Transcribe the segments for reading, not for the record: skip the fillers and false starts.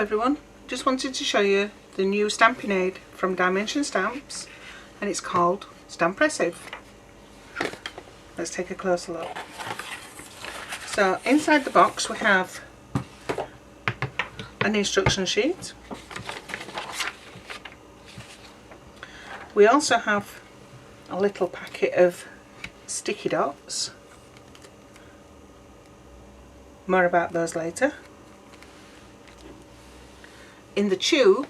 everyone, just wanted to show you the new stamping aid from Dimension Stamps, and it's called Stampressive. Let's take a closer look. So inside the box we have an instruction sheet. We also have a little packet of sticky dots. More about those later. In the tube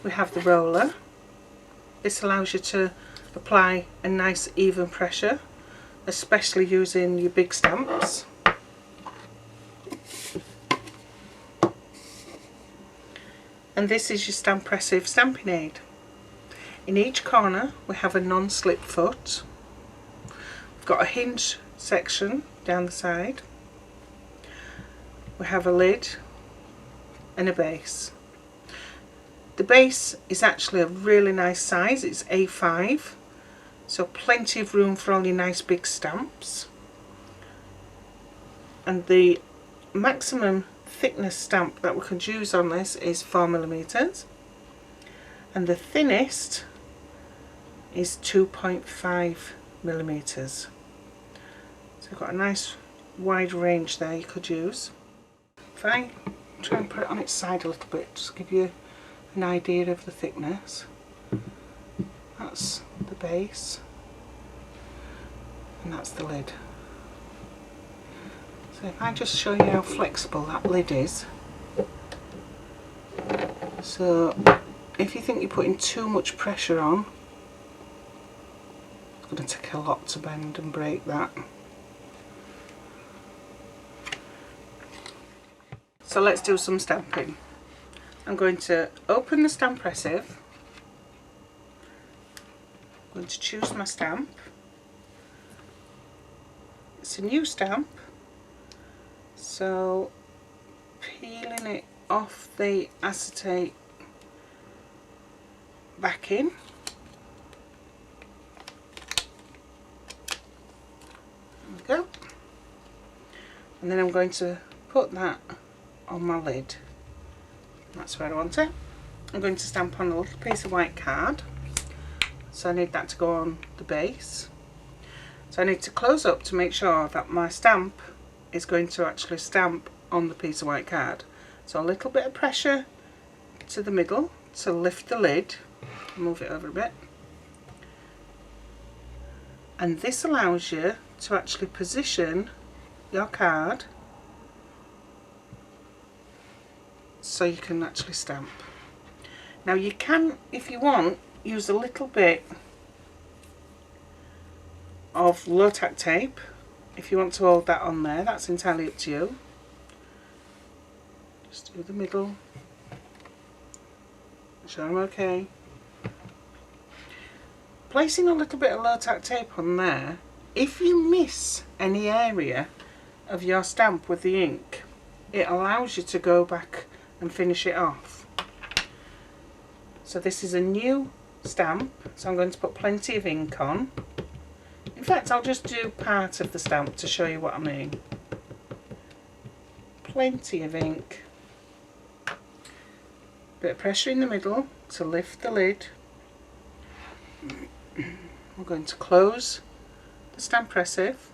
we have the roller. This allows you to apply a nice even pressure, especially using your big stamps. And this is your Stampressive stamping aid. In each corner we have a non-slip foot. We've got a hinge section down the side. We have a lid and a base. The base is actually a really nice size, it's A5, so plenty of room for all your nice big stamps. And the maximum thickness stamp that we could use on this is 4mm, and the thinnest is 2.5mm. So we've got a nice wide range there you could use. If I try and put it on its side a little bit, just give you an idea of the thickness. That's the base and that's the lid. So if I just show you how flexible that lid is. So if you think you're putting too much pressure on, it's going to take a lot to bend and break that. So let's do some stamping. I'm going to open the Stampressive. I'm going to choose my stamp. It's a new stamp, so peeling it off the acetate backing. There we go. And then I'm going to put that on my lid. That's where I want it. I'm going to stamp on a little piece of white card, so I need that to go on the base. So I need to close up to make sure that my stamp is going to actually stamp on the piece of white card. So a little bit of pressure to the middle to lift the lid, move it over a bit, and this allows you to actually position your card so you can actually stamp. Now you can, if you want, use a little bit of low tack tape if you want to hold that on there. That's entirely up to you. Just do the middle, make sure I'm okay. Placing a little bit of low tack tape on there, if you miss any area of your stamp with the ink, it allows you to go back and finish it off. So this is a new stamp, so I'm going to put plenty of ink on. In fact, I'll just do part of the stamp to show you what I mean. Plenty of ink. Bit of pressure in the middle to lift the lid. We're going to close the Stampressive.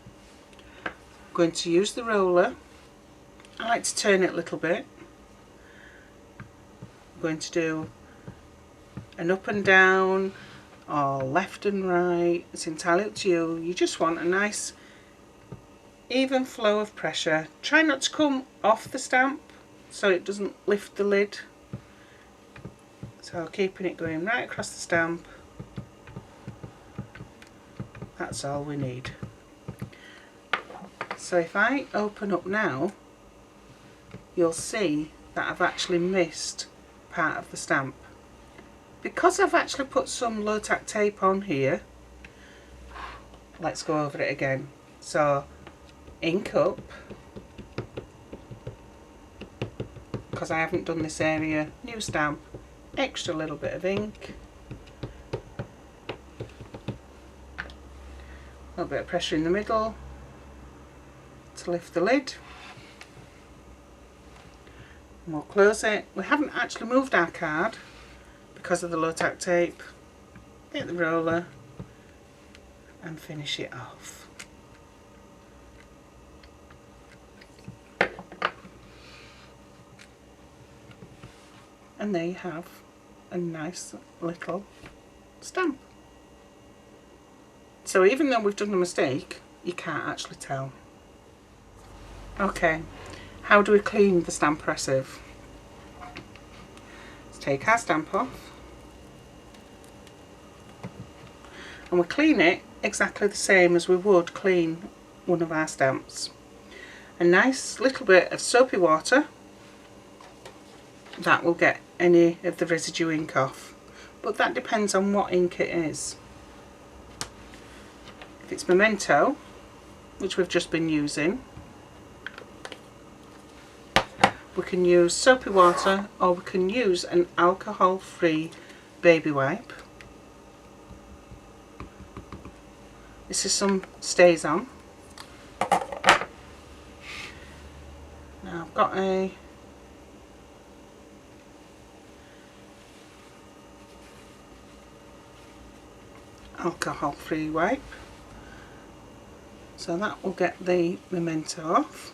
I'm going to use the roller. I like to turn it a little bit. I'm going to do an up and down or left and right. It's entirely up to you. You just want a nice even flow of pressure. Try not to come off the stamp so it doesn't lift the lid. So keeping it going right across the stamp. That's all we need. So if I open up now, you'll see that I've actually missed part of the stamp. Because I've actually put some low tack tape on here, let's go over it again. So ink up, because I haven't done this area, new stamp, extra little bit of ink, a little bit of pressure in the middle to lift the lid. And we'll close it. We haven't actually moved our card because of the low tack tape. Get the roller and finish it off. And there you have a nice little stamp. So even though we've done a mistake, you can't actually tell. Okay, how do we clean the Stampressive? Let's take our stamp off. And we clean it exactly the same as we would clean one of our stamps. A nice little bit of soapy water. That will get any of the residue ink off, but that depends on what ink it is. If it's Memento, which we've just been using, we can use soapy water, or we can use an alcohol-free baby wipe. This is some Stays On. Now I've got a alcohol-free wipe, so that will get the Memento off.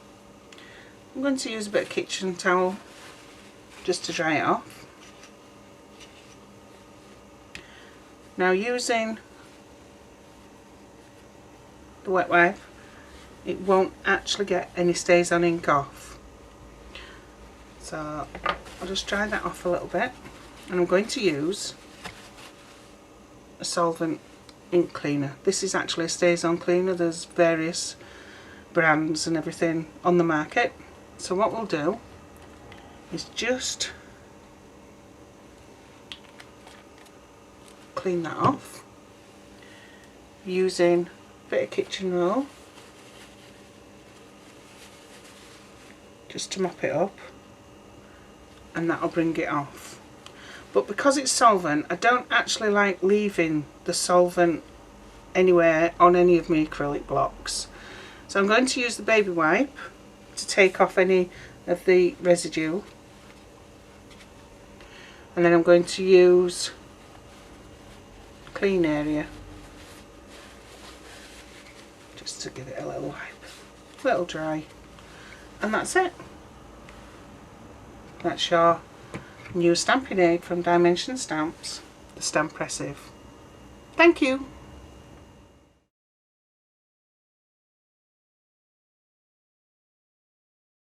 I'm going to use a bit of kitchen towel just to dry it off. Now using the wet wipe, it won't actually get any Stays On ink off, so I'll just dry that off a little bit, and I'm going to use a solvent ink cleaner. This is actually a Stays On cleaner. There's various brands and everything on the market. So what we'll do is just clean that off using a bit of kitchen roll just to mop it up, and that'll bring it off. But because it's solvent, I don't actually like leaving the solvent anywhere on any of my acrylic blocks. So I'm going to use the baby wipe to take off any of the residue, and then I'm going to use clean area just to give it a little wipe, a little dry, and that's it. That's your new stamping aid from Dimension Stamps, the Stampressive. Thank you.